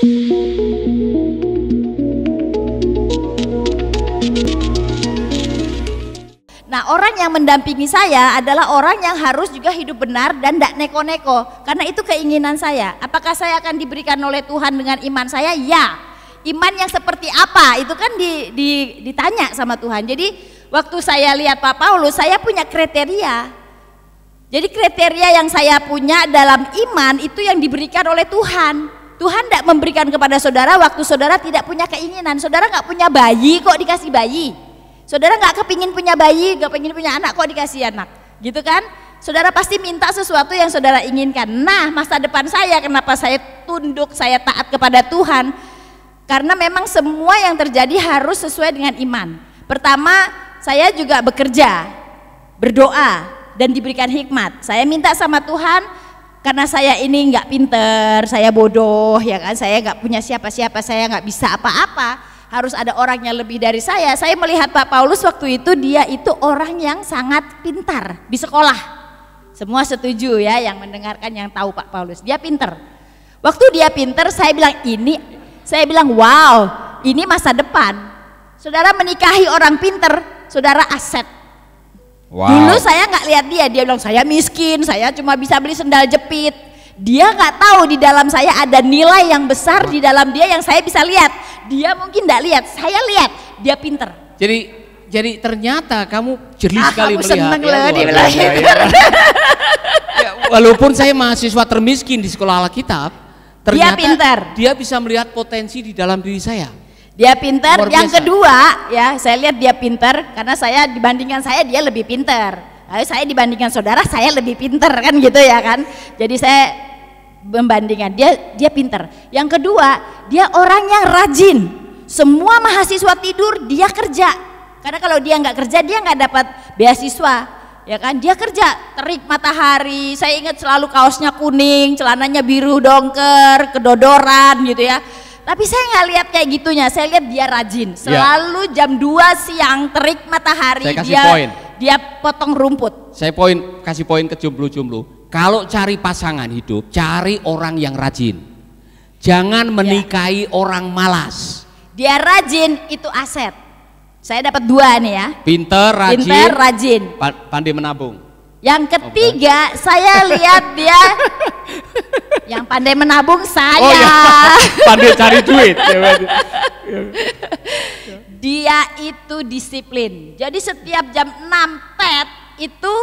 Nah, orang yang mendampingi saya adalah orang yang harus juga hidup benar dan tidak neko-neko, karena itu keinginan saya. Apakah saya akan diberikan oleh Tuhan dengan iman saya? Ya. Iman yang seperti apa? Itu kan ditanya sama Tuhan. Jadi waktu saya lihat Pak Paulus, saya punya kriteria. Jadi kriteria yang saya punya dalam iman itu yang diberikan oleh Tuhan. Tuhan tidak memberikan kepada saudara waktu saudara tidak punya keinginan. Saudara nggak punya bayi kok dikasih bayi. Saudara nggak kepingin punya bayi, nggak pengen punya anak kok dikasih anak, gitu kan? Saudara pasti minta sesuatu yang saudara inginkan. Nah, masa depan saya, kenapa saya tunduk, saya taat kepada Tuhan? Karena memang semua yang terjadi harus sesuai dengan iman. Pertama, saya juga bekerja, berdoa, dan diberikan hikmat. Saya minta sama Tuhan, karena saya ini nggak pinter, saya bodoh, ya kan? Saya nggak punya siapa-siapa, saya nggak bisa apa-apa. Harus ada orang yang lebih dari saya. Saya melihat Pak Paulus waktu itu, dia itu orang yang sangat pintar di sekolah. Semua setuju ya, yang mendengarkan, yang tahu Pak Paulus. Dia pintar. Waktu dia pintar, saya bilang wow, ini masa depan. Saudara menikahi orang pintar, saudara aset. Wow. Dulu saya nggak lihat dia bilang saya miskin, saya cuma bisa beli sendal jepit. Dia nggak tahu di dalam saya ada nilai yang besar di dalam dia yang saya bisa lihat. Dia mungkin nggak lihat, saya lihat dia pinter. Jadi ternyata kamu jeli sekali melihat. Seneng loh dibilang gitu. Ya, walaupun saya mahasiswa termiskin di sekolah Alkitab, ternyata dia pinter. Dia bisa melihat potensi di dalam diri saya. Dia pinter. Yang kedua ya, saya lihat dia pinter karena saya dibandingkan saya dia lebih pinter. Lalu saya dibandingkan saudara saya lebih pinter kan gitu ya kan. Jadi saya membandingkan dia pinter. Yang kedua, dia orang yang rajin. Semua mahasiswa tidur, dia kerja. Karena kalau dia nggak kerja dia nggak dapat beasiswa, ya kan? Dia kerja, terik matahari. Saya ingat selalu kaosnya kuning, celananya biru dongker, kedodoran gitu ya. Tapi saya nggak lihat kayak gitunya. Saya lihat dia rajin. Selalu jam 2 siang terik matahari dia potong rumput. Saya kasih poin ke jomblo-jomblo. Kalau cari pasangan hidup, cari orang yang rajin. Jangan menikahi orang malas. Dia rajin, itu aset. Saya dapat 2 nih ya. Pinter, rajin. Pandai menabung. Yang ketiga, saya lihat dia yang pandai menabung saya. Oh, ya. Pandai cari duit. Dia itu disiplin. Jadi setiap jam 6 tet itu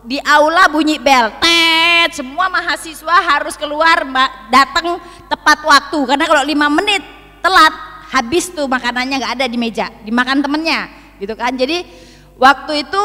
di aula bunyi bel, tet, semua mahasiswa harus keluar, datang tepat waktu. Karena kalau 5 menit telat, habis tuh makanannya nggak ada di meja, dimakan temennya, gitu kan. Jadi waktu itu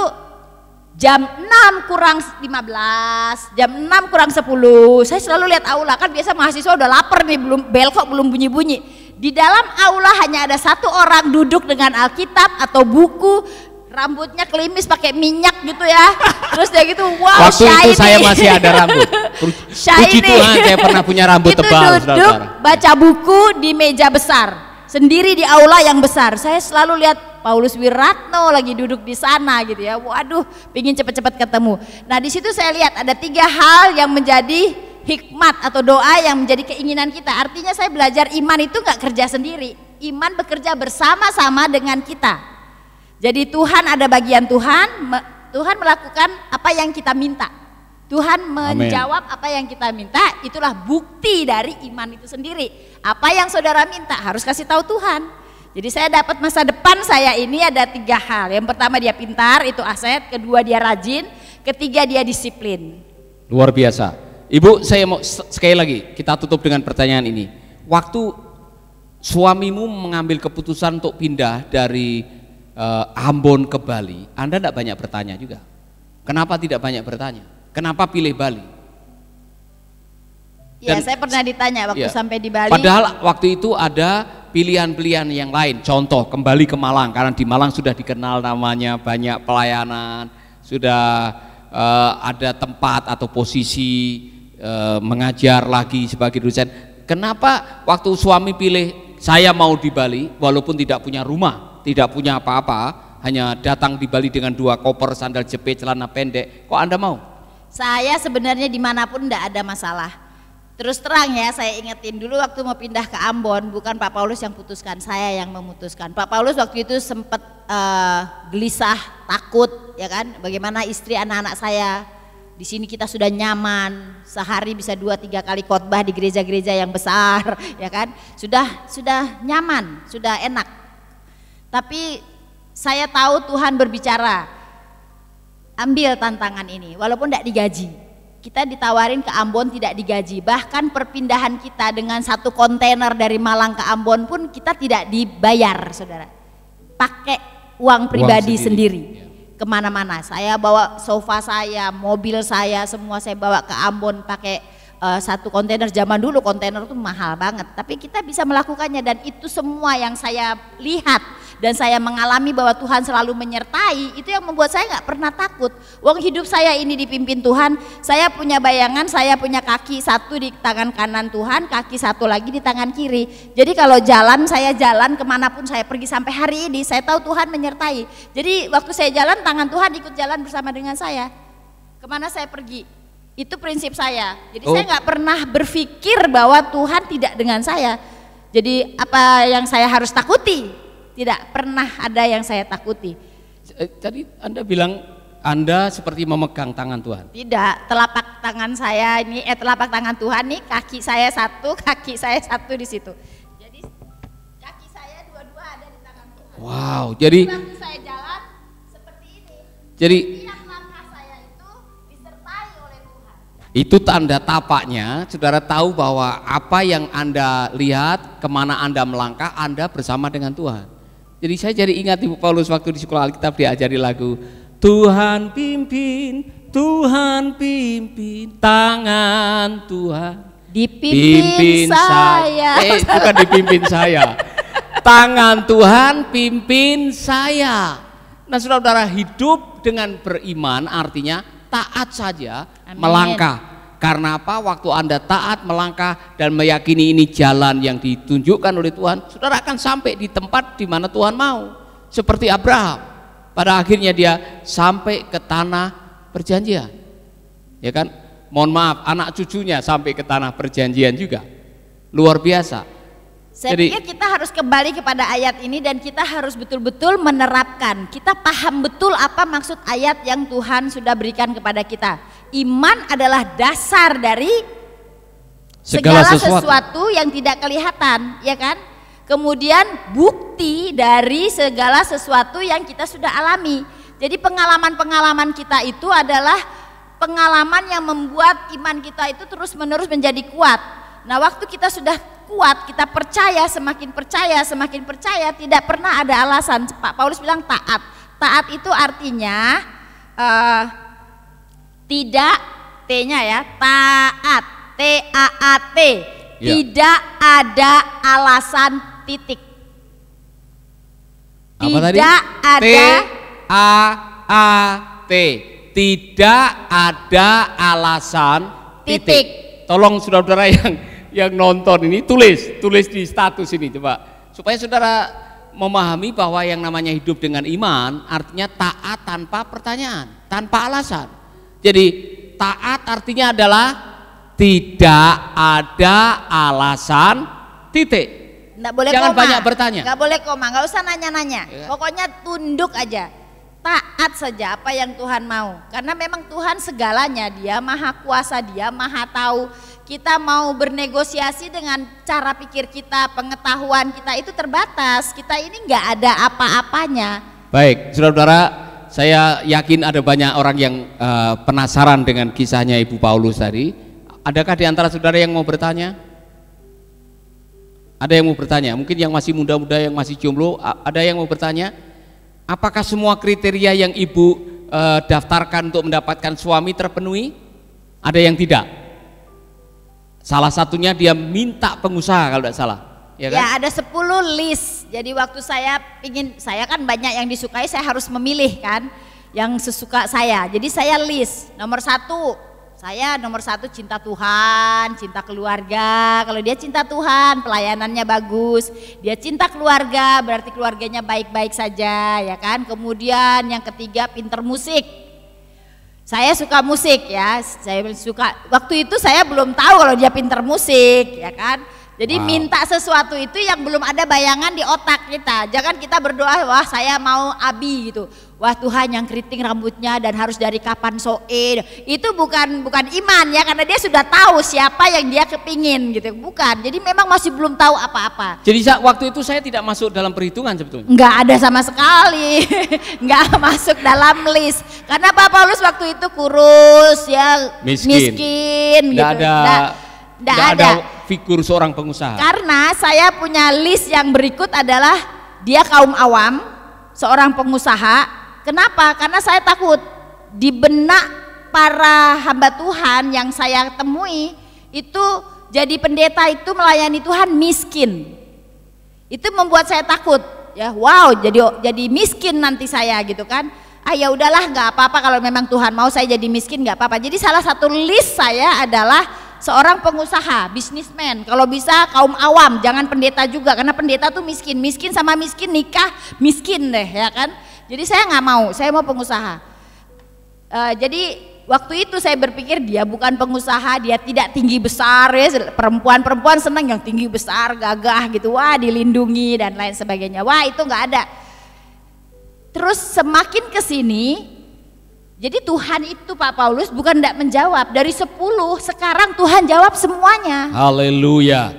jam 6 kurang 15, jam 6 kurang 10, saya selalu lihat aula, kan biasa mahasiswa udah lapar nih, bel kok belum bunyi-bunyi. Di dalam aula hanya ada 1 orang duduk dengan Alkitab atau buku, rambutnya kelimis pakai minyak gitu ya. Terus dia gitu, wow, waktu itu saya masih ada rambut. Puji Tuhan saya pernah punya rambut tebal. Itu duduk baca buku di meja besar, sendiri di aula yang besar. Saya selalu lihat Paulus Wiratno lagi duduk di sana gitu ya. Waduh, pingin cepet-cepet ketemu. Nah di situ saya lihat ada 3 hal yang menjadi hikmat atau doa yang menjadi keinginan kita. Artinya saya belajar iman itu nggak kerja sendiri. Iman bekerja bersama-sama dengan kita. Jadi Tuhan ada bagian Tuhan melakukan apa yang kita minta. Tuhan menjawab apa yang kita minta, itulah bukti dari iman itu sendiri. Apa yang saudara minta harus kasih tahu Tuhan. Jadi saya dapat masa depan saya ini ada 3 hal. Yang pertama dia pintar, itu aset. Kedua dia rajin. Ketiga dia disiplin. Luar biasa. Ibu, saya mau sekali lagi kita tutup dengan pertanyaan ini. Waktu suamimu mengambil keputusan untuk pindah dari Ambon ke Bali, Anda tidak banyak bertanya juga. Kenapa tidak banyak bertanya? Kenapa pilih Bali? Ya, saya pernah ditanya waktu sampai di Bali. Padahal waktu itu ada pilihan-pilihan yang lain. Contoh kembali ke Malang, karena di Malang sudah dikenal namanya, banyak pelayanan, sudah ada tempat atau posisi mengajar lagi sebagai dosen. Kenapa waktu suami pilih saya mau di Bali walaupun tidak punya rumah, tidak punya apa-apa, hanya datang di Bali dengan 2 koper, sandal jepit, celana pendek, kok Anda mau? Saya sebenarnya dimanapun tidak ada masalah. Terus terang ya, saya ingetin dulu waktu mau pindah ke Ambon, bukan Pak Paulus yang putuskan, saya yang memutuskan. Pak Paulus waktu itu sempat gelisah, takut, ya kan? Bagaimana istri anak-anak saya? Di sini kita sudah nyaman, sehari bisa 2-3 kali khotbah di gereja-gereja yang besar, ya kan? Sudah nyaman, sudah enak. Tapi saya tahu Tuhan berbicara, ambil tantangan ini, walaupun tidak digaji. Kita ditawarin ke Ambon tidak digaji, bahkan perpindahan kita dengan 1 kontainer dari Malang ke Ambon pun kita tidak dibayar, saudara. Pakai uang pribadi sendiri. Kemana-mana, saya bawa sofa saya, mobil saya, semua saya bawa ke Ambon pakai 1 kontainer. Zaman dulu kontainer itu mahal banget, tapi kita bisa melakukannya, dan itu semua yang saya lihat dan saya mengalami bahwa Tuhan selalu menyertai, itu yang membuat saya nggak pernah takut. Wong hidup saya ini dipimpin Tuhan, saya punya bayangan, saya punya kaki 1 di tangan kanan Tuhan, kaki 1 lagi di tangan kiri. Jadi kalau jalan, saya jalan kemanapun saya pergi sampai hari ini, saya tahu Tuhan menyertai. Jadi waktu saya jalan, tangan Tuhan ikut jalan bersama dengan saya. Kemana saya pergi, itu prinsip saya. Jadi saya nggak pernah berpikir bahwa Tuhan tidak dengan saya. Jadi apa yang saya harus takuti? Tidak pernah ada yang saya takuti. Tadi Anda bilang Anda seperti memegang tangan Tuhan. Tidak, telapak tangan saya ini, telapak tangan Tuhan nih, kaki saya 1, kaki saya 1 di situ. Jadi kaki saya dua-dua ada di tangan Tuhan. Wow, jadi waktu saya jalan seperti ini. Jadi setiap langkah saya itu disertai oleh Tuhan. itu tanda tapaknya, saudara tahu bahwa apa yang Anda lihat, kemana Anda melangkah, Anda bersama dengan Tuhan. Jadi saya jadi ingat Ibu Paulus waktu di sekolah Alkitab diajari lagu Tuhan pimpin, tangan Tuhan dipimpin saya. Bukan dipimpin saya. Tangan Tuhan pimpin saya. Nah, saudara, hidup dengan beriman artinya taat saja. Amin. Melangkah. Karena apa? Waktu Anda taat melangkah dan meyakini ini jalan yang ditunjukkan oleh Tuhan, saudara akan sampai di tempat di mana Tuhan mau. Seperti Abraham, pada akhirnya dia sampai ke tanah perjanjian. Ya kan? Mohon maaf, anak cucunya sampai ke tanah perjanjian juga. Luar biasa. Saya pikir kita harus kembali kepada ayat ini dan kita harus betul-betul menerapkan. Kita paham betul apa maksud ayat yang Tuhan sudah berikan kepada kita. Iman adalah dasar dari segala sesuatu yang tidak kelihatan, ya kan? Kemudian bukti dari segala sesuatu yang kita sudah alami. Jadi pengalaman-pengalaman kita itu adalah pengalaman yang membuat iman kita itu terus-menerus menjadi kuat. Nah, waktu kita sudah kuat, kita semakin percaya, tidak pernah ada alasan. Pak Paulus bilang taat. Taat itu artinya tidak, T-nya ya, taat, T-A-A-T, ya. Tidak ada alasan, titik. Apa tadi? Tidak ada T-A-A-T, tidak ada alasan, titik. Tolong saudara-saudara yang nonton ini tulis di status ini coba, supaya saudara memahami bahwa yang namanya hidup dengan iman artinya taat tanpa pertanyaan, tanpa alasan. Jadi taat artinya adalah tidak ada alasan, titik. Nggak boleh jangan koma. Banyak bertanya. Nggak boleh koma, nggak usah nanya-nanya. Ya. Pokoknya tunduk aja. Taat saja apa yang Tuhan mau. Karena memang Tuhan segalanya, Dia maha kuasa, Dia maha tahu. Kita mau bernegosiasi dengan cara pikir kita, pengetahuan kita itu terbatas. Kita ini nggak ada apa-apanya. Baik, saudara-saudara, saya yakin ada banyak orang yang penasaran dengan kisahnya Ibu Paulus tadi. Adakah di antara saudara yang mau bertanya? Ada yang mau bertanya? Mungkin yang masih muda-muda, yang masih jomblo, ada yang mau bertanya? Apakah semua kriteria yang ibu daftarkan untuk mendapatkan suami terpenuhi? Ada yang tidak. Salah satunya dia minta pengusaha kalau tidak salah. Ya, kan? Ya ada 10 list. Jadi waktu saya kan banyak yang disukai, saya harus memilih kan yang sesuka saya. Jadi saya list nomor 1. Saya nomor 1 cinta Tuhan, cinta keluarga. Kalau dia cinta Tuhan, pelayanannya bagus. Dia cinta keluarga, berarti keluarganya baik-baik saja, ya kan. Kemudian yang ketiga pinter musik. Saya suka musik ya, saya suka, waktu itu saya belum tahu kalau dia pinter musik ya kan. Jadi minta sesuatu itu yang belum ada bayangan di otak kita. Jangan kita berdoa, wah saya mau abi gitu. Wah Tuhan yang keriting rambutnya dan harus dari kapan soe. Itu bukan iman ya, karena dia sudah tahu siapa yang dia kepingin gitu. Bukan, jadi memang masih belum tahu apa-apa. Jadi waktu itu saya tidak masuk dalam perhitungan sebetulnya? Enggak ada sama sekali, enggak masuk dalam list. Karena Pak Paulus waktu itu kurus ya, miskin gitu. Enggak ada figur seorang pengusaha. Karena saya punya list yang berikut adalah dia kaum awam, seorang pengusaha. Kenapa? Karena saya takut di benak para hamba Tuhan yang saya temui itu jadi pendeta itu melayani Tuhan miskin. Itu membuat saya takut ya. Wow, jadi miskin nanti saya gitu kan. Ya udahlah, nggak apa-apa kalau memang Tuhan mau saya jadi miskin, nggak apa-apa. Jadi salah satu list saya adalah seorang pengusaha, bisnismen. Kalau bisa kaum awam, jangan pendeta juga, karena pendeta tuh miskin sama miskin nikah miskin deh ya kan. Jadi saya nggak mau, saya mau pengusaha. Jadi waktu itu saya berpikir dia bukan pengusaha, dia tidak tinggi besar ya. Perempuan senang yang tinggi besar, gagah gitu, wah dilindungi dan lain sebagainya. Wah itu nggak ada. Terus semakin kesini, jadi Tuhan itu Pak Paulus bukan tidak menjawab. Dari 10 sekarang Tuhan jawab semuanya. Haleluya.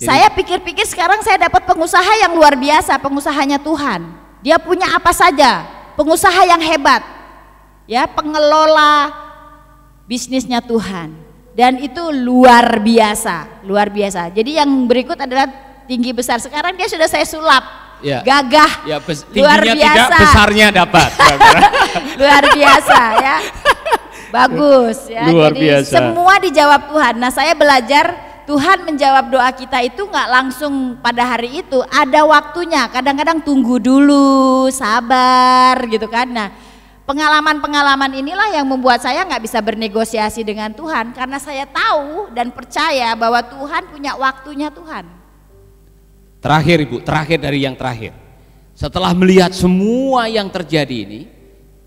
Saya pikir-pikir sekarang saya dapat pengusaha yang luar biasa, pengusahanya Tuhan. Dia punya apa saja, pengusaha yang hebat, ya pengelola bisnisnya Tuhan, dan itu luar biasa, luar biasa. Jadi yang berikut adalah tinggi besar. Sekarang dia sudah saya sulap, ya, gagah, ya, luar biasa. Tidak, besarnya dapat. Luar biasa ya, bagus ya. Luar jadi biasa. Semua dijawab Tuhan. Nah saya belajar. Tuhan menjawab doa kita itu nggak langsung pada hari itu, ada waktunya. Kadang-kadang tunggu dulu, sabar gitu kan. Nah pengalaman-pengalaman inilah yang membuat saya nggak bisa bernegosiasi dengan Tuhan, karena saya tahu dan percaya bahwa Tuhan punya waktunya Tuhan. Terakhir Ibu, terakhir dari yang terakhir. Setelah melihat semua yang terjadi ini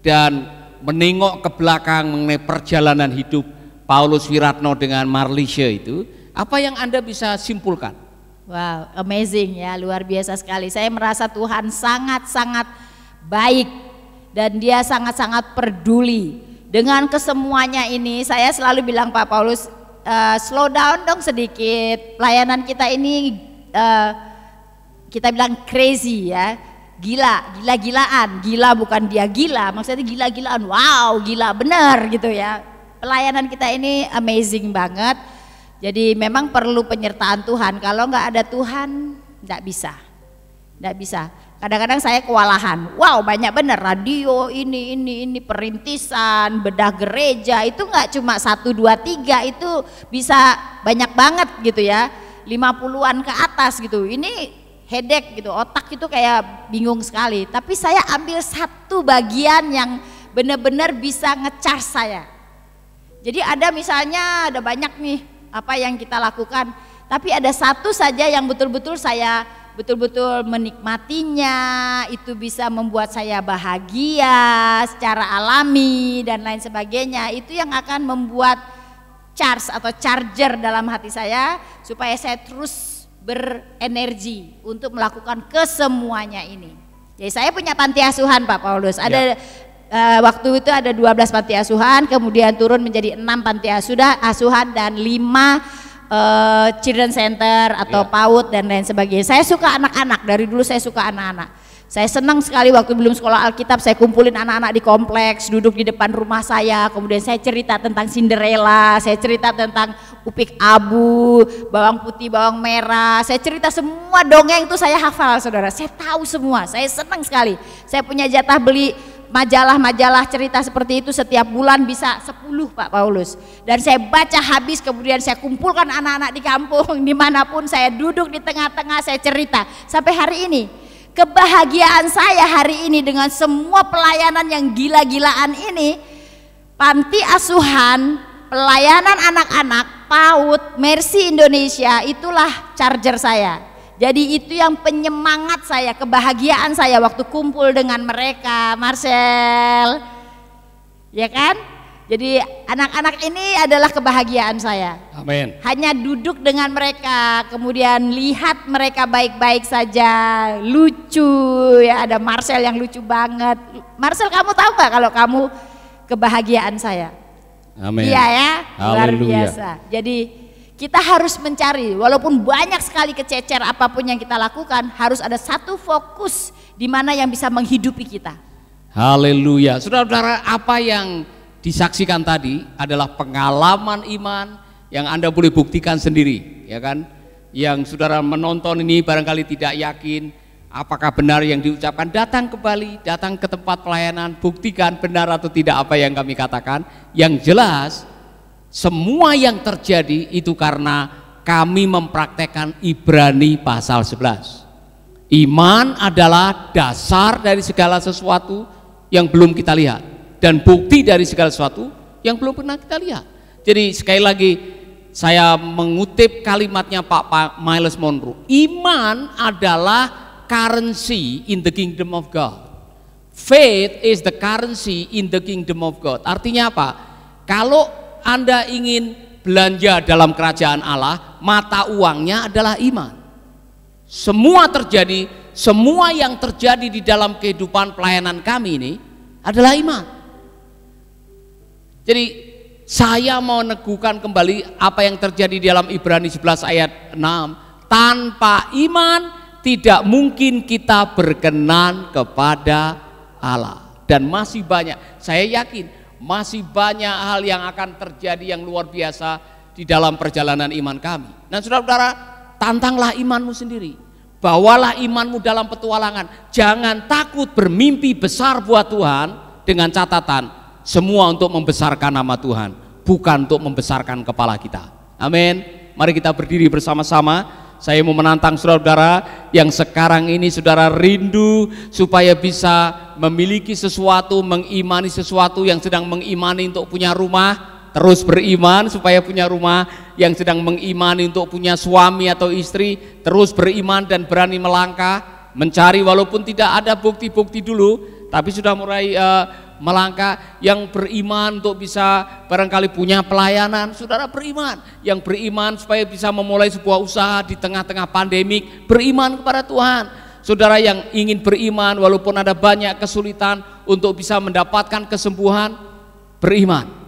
dan menengok ke belakang mengenai perjalanan hidup Paulus Wiratno dengan Marlisha itu, apa yang Anda bisa simpulkan? Wow, amazing ya, luar biasa sekali. Saya merasa Tuhan sangat-sangat baik dan dia sangat-sangat peduli. Dengan kesemuanya ini saya selalu bilang Pak Paulus, slow down dong sedikit. Pelayanan kita ini kita bilang crazy ya, gila-gilaan. Gila bukan dia gila, maksudnya gila-gilaan. Wow, gila bener gitu ya. Pelayanan kita ini amazing banget. Jadi memang perlu penyertaan Tuhan. Kalau nggak ada Tuhan, nggak bisa. Kadang-kadang saya kewalahan. Wow, banyak bener radio ini perintisan, bedah gereja itu nggak cuma 1, 2, 3, itu bisa banyak banget gitu ya. 50-an ke atas gitu. Ini headache gitu, otak itu kayak bingung sekali. Tapi saya ambil satu bagian yang benar-benar bisa nge-charge saya. Jadi ada misalnya ada banyak nih apa yang kita lakukan, tapi ada satu saja yang betul-betul saya betul-betul menikmatinya, itu bisa membuat saya bahagia secara alami dan lain sebagainya. Itu yang akan membuat charge atau charger dalam hati saya supaya saya terus berenergi untuk melakukan kesemuanya ini. Jadi saya punya panti asuhan Pak Paulus, ada waktu itu ada 12 panti asuhan, kemudian turun menjadi 6 panti asuhan dan 5 children center atau PAUD dan lain sebagainya. Saya suka anak-anak, dari dulu saya suka anak-anak. Saya senang sekali waktu belum sekolah Alkitab, saya kumpulin anak-anak di kompleks, duduk di depan rumah saya, kemudian saya cerita tentang Cinderella, saya cerita tentang Upik Abu, bawang putih, bawang merah, saya cerita semua dongeng itu saya hafal saudara, saya tahu semua, saya senang sekali. Saya punya jatah beli majalah-majalah cerita seperti itu setiap bulan bisa 10 Pak Paulus, dan saya baca habis, kemudian saya kumpulkan anak-anak di kampung dimanapun saya duduk di tengah-tengah, saya cerita sampai hari ini. Kebahagiaan saya hari ini dengan semua pelayanan yang gila-gilaan ini, panti asuhan, pelayanan anak-anak, PAUD, Mercy Indonesia, itulah charger saya. Jadi itu yang penyemangat saya, kebahagiaan saya waktu kumpul dengan mereka. Marcel, Ya kan? Jadi anak-anak ini adalah kebahagiaan saya. Amin. Hanya duduk dengan mereka, kemudian lihat mereka baik-baik saja, lucu ya. Ada Marcel yang lucu banget. Marcel, kamu tahu nggak kalau kamu kebahagiaan saya? Amin. Iya ya, luar Haleluya. biasa. Jadi kita harus mencari, walaupun banyak sekali kececer apapun yang kita lakukan, harus ada satu fokus di mana yang bisa menghidupi kita. Haleluya. Saudara-saudara, apa yang disaksikan tadi adalah pengalaman iman yang Anda boleh buktikan sendiri, ya kan? Yang saudara menonton ini barangkali tidak yakin apakah benar yang diucapkan, datang kembali, datang ke tempat pelayanan, buktikan benar atau tidak apa yang kami katakan. Yang jelas semua yang terjadi itu karena kami mempraktekkan Ibrani pasal 11. Iman adalah dasar dari segala sesuatu yang belum kita lihat, dan bukti dari segala sesuatu yang belum pernah kita lihat. Jadi sekali lagi saya mengutip kalimatnya Pak Miles Monroe, iman adalah currency in the kingdom of God. Faith is the currency in the kingdom of God. Artinya apa? Kalau Anda ingin belanja dalam kerajaan Allah, mata uangnya adalah iman. Semua yang terjadi di dalam kehidupan pelayanan kami ini adalah iman. Jadi saya mau neguhkan kembali apa yang terjadi di dalam Ibrani 11 ayat 6. Tanpa iman tidak mungkin kita berkenan kepada Allah. Dan masih banyak, saya yakin masih banyak hal yang akan terjadi yang luar biasa di dalam perjalanan iman kami. Nah saudara-saudara, tantanglah imanmu sendiri, bawalah imanmu dalam petualangan. Jangan takut bermimpi besar buat Tuhan, dengan catatan semua untuk membesarkan nama Tuhan, bukan untuk membesarkan kepala kita. Amin. Mari kita berdiri bersama-sama. Saya mau menantang saudara-saudara yang sekarang ini saudara rindu supaya bisa memiliki sesuatu, mengimani sesuatu. Yang sedang mengimani untuk punya rumah, terus beriman supaya punya rumah. Yang sedang mengimani untuk punya suami atau istri, terus beriman dan berani melangkah, mencari walaupun tidak ada bukti-bukti dulu, tapi sudah mulai melangkah. Yang beriman untuk bisa barangkali punya pelayanan, saudara beriman. Yang beriman supaya bisa memulai sebuah usaha di tengah-tengah pandemik, beriman kepada Tuhan. Saudara yang ingin beriman walaupun ada banyak kesulitan untuk bisa mendapatkan kesembuhan, beriman.